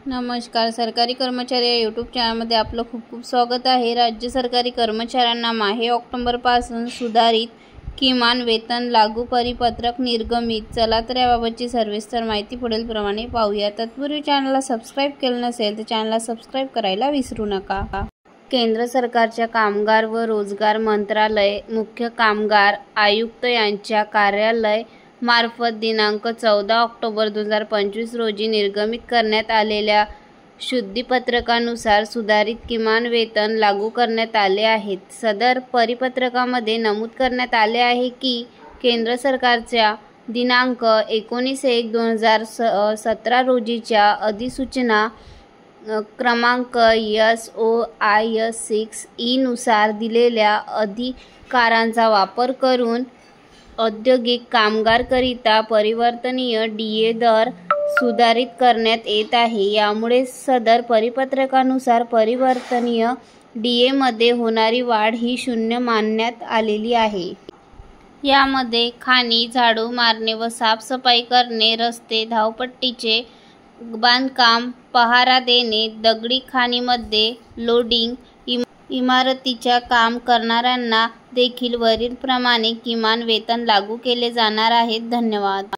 नमस्कार. सरकारी कर्मचारी या यूट्यूब चॅनलमध्ये आपलं खूप खूप स्वागत आहे. राज्य सरकारी कर्मचाऱ्यांना माहे ऑक्टोबरपासून सुधारित किमान वेतन लागू परिपत्रक निर्गमित. चला तर याबाबतची सविस्तर माहिती पुढीलप्रमाणे पाहूया. तत्पूर्वी चॅनलला सबस्क्राईब केलं नसेल तर चॅनलला सबस्क्राईब करायला विसरू नका. केंद्र सरकारच्या कामगार व रोजगार मंत्रालय मुख्य कामगार आयुक्त यांच्या कार्यालय मार्फत दिनांक 14 ऑक्टोबर 2025 रोजी निर्गमित करण्यात आलेल्या शुद्धीपत्रकानुसार सुधारित किमान वेतन लागू करण्यात आले आहेत. सदर परिपत्रकामध्ये नमूद करण्यात आले आहे की केंद्र सरकारच्या दिनांक 19/1/2017 रोजीच्या अधिसूचना क्रमांक SOIS 6E नुसार दिलेल्या अधिकारांचा वापर करून औद्योगिक कामगारांकरिता परिवर्तनीय DA दर सुधारित करण्यात येत आहे. यामुळे सदर परिपत्रकानुसार परिवर्तनीय DA मध्ये होणारी वाढ ही 0 मानण्यात आलेली आहे. यामध्ये खाणी झाडू मारणे व साफसफाई करणे, रस्ते, धावपट्टीचे बांधकाम, पहारा देणे, दगडी खाणीमध्ये लोडिंग, इमारतीच्या काम करणाऱ्यांना देखील वरीलप्रमाणे किमान वेतन लागू केले जाणार आहे. धन्यवाद.